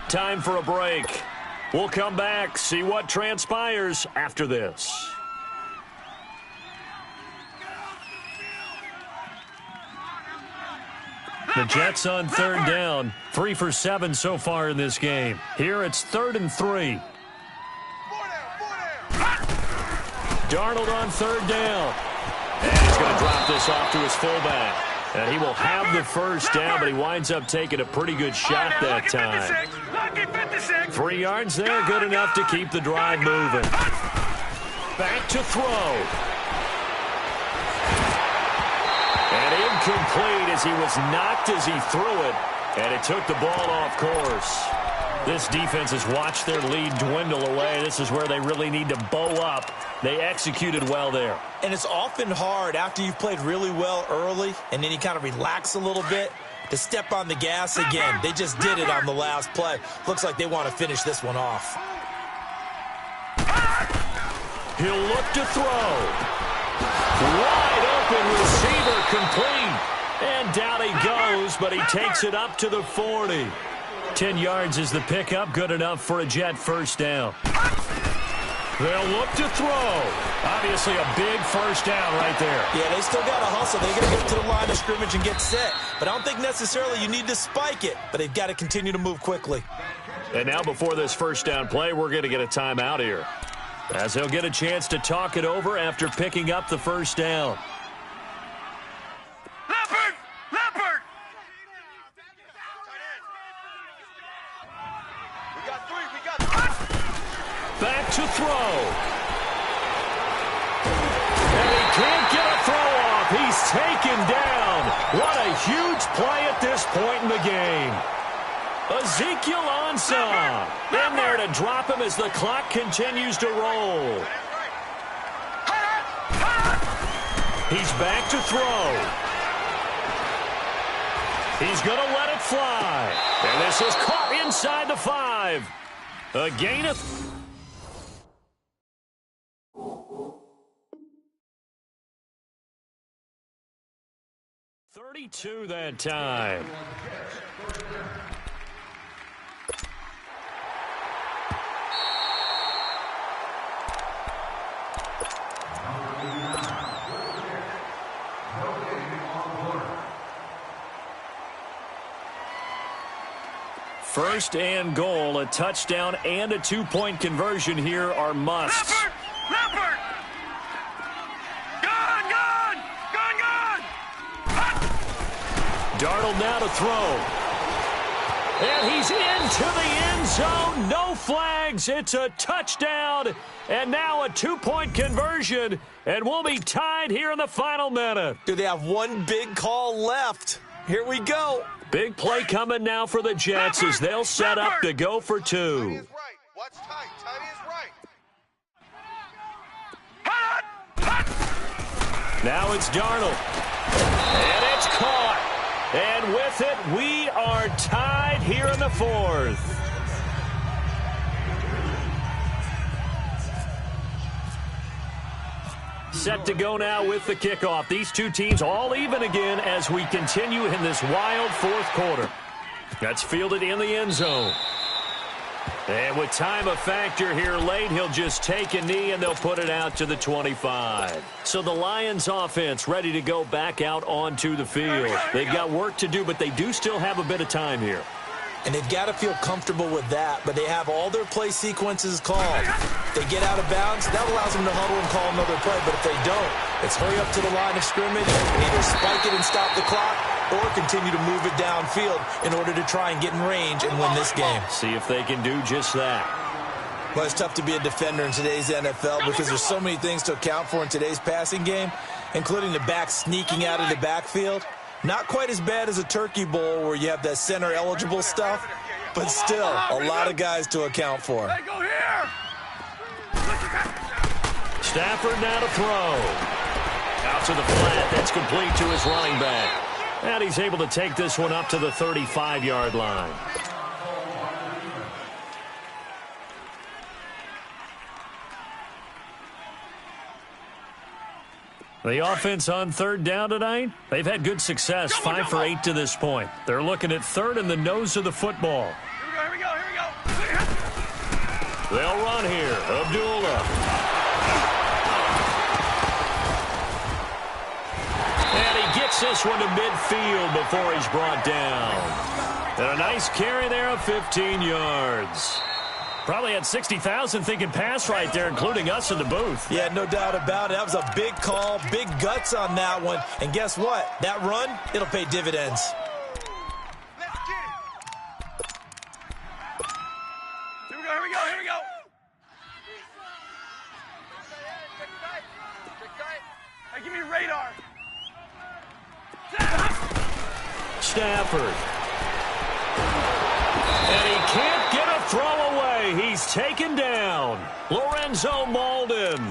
Time for a break. We'll come back, see what transpires after this. The Jets on third down, 3 for 7 so far in this game. Here it's 3rd and 3. 4 down. Darnold on third down. And he's going to drop this off to his fullback. And he will have the first down, but he winds up taking a pretty good shot that time. Lucky 56. 3 yards there, good enough to keep the drive moving. Back to throw. And incomplete as he was knocked as he threw it. And it took the ball off course. This defense has watched their lead dwindle away. This is where they really need to bow up. They executed well there. And it's often hard after you've played really well early and then you kind of relax a little bit to step on the gas again. They just did it on the last play. Looks like they want to finish this one off. He'll look to throw. Wide open receiver complete. And down he goes, but he takes it up to the 40. 10 yards is the pickup, good enough for a Jet first down. They'll look to throw. Obviously a big first down right there. Yeah, they still got to hustle. They got to get to the line of scrimmage and get set. But I don't think necessarily you need to spike it, but they've got to continue to move quickly. And now before this first down play, we're going to get a timeout here, as he'll get a chance to talk it over after picking up the first down. Leopard! Leopard! We got 3. We got 3. Back to throw. And he can't get a throw off. He's taken down. What a huge play at this point in the game. Ezekiel Ansah in there to drop him as the clock continues to roll. He's back to throw. He's going to let it fly. And this is caught inside the 5. A gain of 32 that time. First and goal, a touchdown and a 2-point conversion here are musts. Leopard! Leopard! Gone! Gone! Gone! Gone! Darnold now to throw. And he's into the end zone. No flags. It's a touchdown. And now a 2-point conversion. And we'll be tied here in the final minute. Do they have one big call left? Here we go. Big play coming now for the Jets as they'll set up to go for Tight two. is right. Watch tight. Tight is right. Now it's Darnold. And it's caught. And with it, we are tied here in the fourth. Set to go now with the kickoff. These two teams all even again as we continue in this wild fourth quarter. That's fielded in the end zone. And with time a factor here late, he'll just take a knee and they'll put it out to the 25. So the Lions offense ready to go back out onto the field. They've got work to do, but they do still have a bit of time here. And they've got to feel comfortable with that, but they have all their play sequences called. They get out of bounds, that allows them to huddle and call another play, but if they don't, it's hurry up to the line of scrimmage, either spike it and stop the clock, or continue to move it downfield in order to try and get in range and win this game. See if they can do just that. Well, it's tough to be a defender in today's NFL because there's so many things to account for in today's passing game, including the back sneaking out of the backfield. Not quite as bad as a turkey bowl where you have that center-eligible stuff, but still a lot of guys to account for. Hey, go here. Stafford now to throw. Out to the flat. That's complete to his running back. And he's able to take this one up to the 35-yard line. The offense on third down tonight, they've had good success, 5 for 8 to this point. They're looking at third in the nose of the football. Here we go, here we go, here we go. They'll run here. Abdullah. And he gets this one to midfield before he's brought down. And a nice carry there of 15 yards. Probably had 60,000 thinking pass right there, including us in the booth. Yeah, no doubt about it. That was a big call, big guts on that one. And guess what? That run, it'll pay dividends. Let's get it. Here we go, here we go, here we go. Hey, give me radar. Stafford. And he can't get a throw away. He's taken down. Lorenzo Malden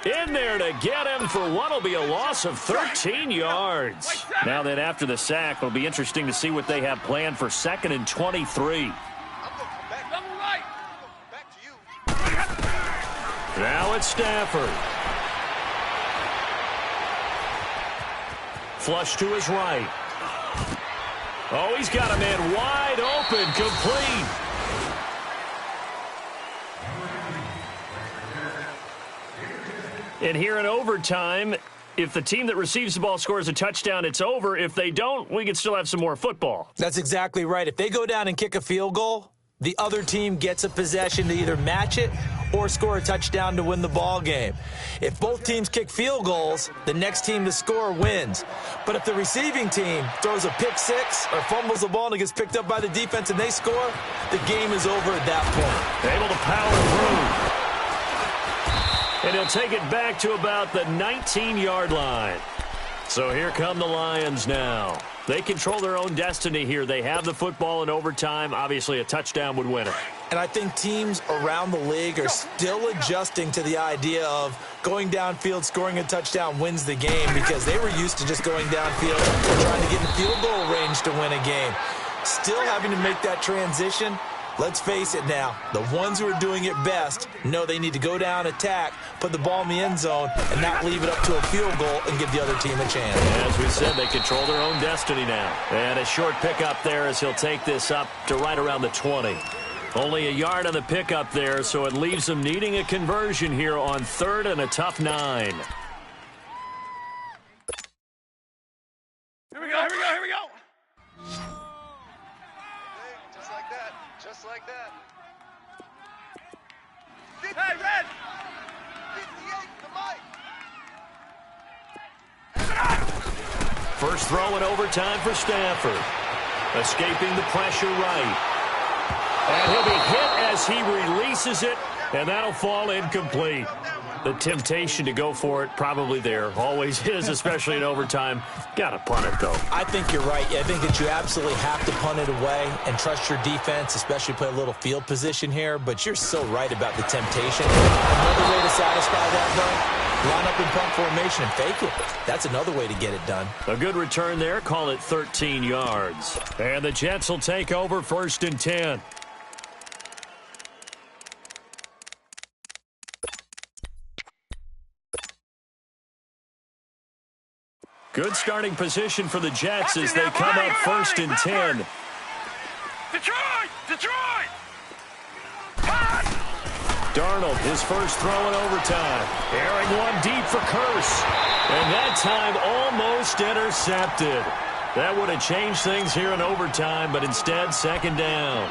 in there to get him for what will be a loss of 13 yards. Now that after the sack, it'll be interesting to see what they have planned for 2nd and 23. I'm going to come back. Double right. Back to you. Now it's Stafford. Flush to his right. Oh, he's got a man wide open, complete. And here in overtime, if the team that receives the ball scores a touchdown, it's over. If they don't, we can still have some more football. That's exactly right. If they go down and kick a field goal, the other team gets a possession to either match it or score a touchdown to win the ball game. If both teams kick field goals, the next team to score wins. But if the receiving team throws a pick six or fumbles the ball and it gets picked up by the defense and they score, the game is over at that point. Able to power through. And he'll take it back to about the 19-yard line. So here come the Lions now. They control their own destiny here. They have the football in overtime. Obviously, a touchdown would win it. And I think teams around the league are still adjusting to the idea of going downfield, scoring a touchdown wins the game because they were used to just going downfield and trying to get in field goal range to win a game. Still having to make that transition. Let's face it now, the ones who are doing it best know they need to go down, attack, put the ball in the end zone, and not leave it up to a field goal and give the other team a chance. As we said, they control their own destiny now. And a short pickup there as he'll take this up to right around the 20. Only a yard on the pickup there, so it leaves them needing a conversion here on 3rd and a tough 9. Here we go, here we go, here we go. Just like that. Just like that. Hey, Red. 58 to Mike. First throw in overtime for Stafford. Escaping the pressure right. And he'll be hit as he releases it, and that'll fall incomplete. The temptation to go for it probably there. Always is, especially in overtime. Got to punt it, though. I think you're right. I think that you absolutely have to punt it away and trust your defense, especially play a little field position here. But you're so right about the temptation. Another way to satisfy that, though, line up in punt formation and fake it. That's another way to get it done. A good return there. Call it 13 yards. And the Jets will take over 1st and 10. Good starting position for the Jets as they come up 1st and 10. Detroit! Detroit! Darnold, his first throw in overtime. Airing one deep for Curse. And that time almost intercepted. That would have changed things here in overtime, but instead, 2nd down.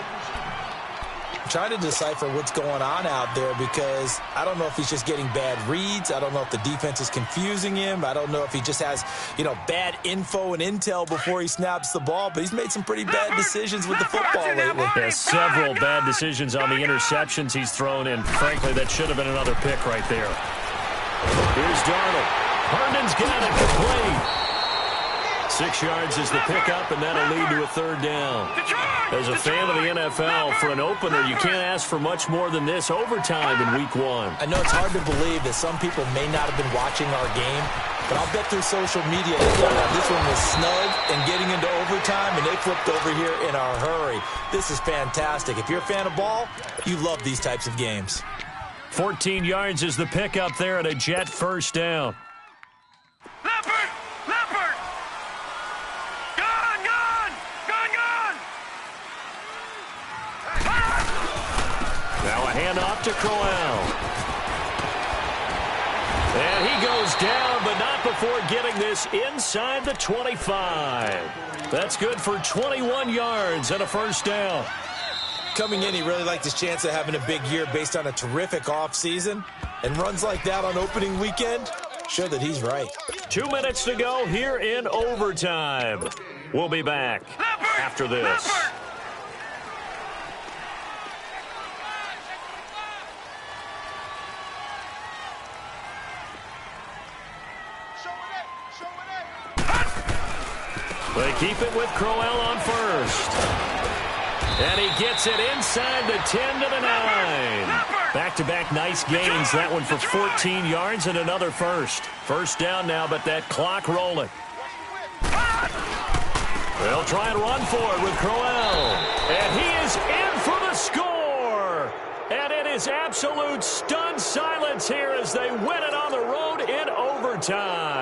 I'm trying to decipher what's going on out there because I don't know if he's just getting bad reads. I don't know if the defense is confusing him. I don't know if he just has, bad info and intel before he snaps the ball, but he's made some pretty bad decisions with the football lately. Yeah, several bad decisions on the interceptions he's thrown in. Frankly, that should have been another pick right there. Here's Darnold. Herndon's got it complete. 6 yards is the pickup, and that'll lead to a 3rd down. As a fan of the NFL, for an opener, you can't ask for much more than this overtime in Week 1. I know it's hard to believe that some people may not have been watching our game, but I'll bet through social media that this one was snug and getting into overtime, and they flipped over here in a hurry. This is fantastic. If you're a fan of ball, you love these types of games. 14 yards is the pickup there at a Jet 1st down. Leopard! Leopard! Gone! Gone! Gone! Gone! Now a handoff to Crowell. And he goes down, but not before getting this inside the 25. That's good for 21 yards and a 1st down. Coming in, he really liked his chance of having a big year based on a terrific offseason. And runs like that on opening weekend, show that he's right. 2 minutes to go here in overtime. We'll be back after this. They keep it with Crowell on 1st. And he gets it inside the 10 to the 9. Back-to-back nice gains. That one for 14 yards and another 1st. 1st down now, but that clock rolling. They'll try and run for it with Crowell. And he is in for the score. And it is absolute stunned silence here as they win it on the road in overtime.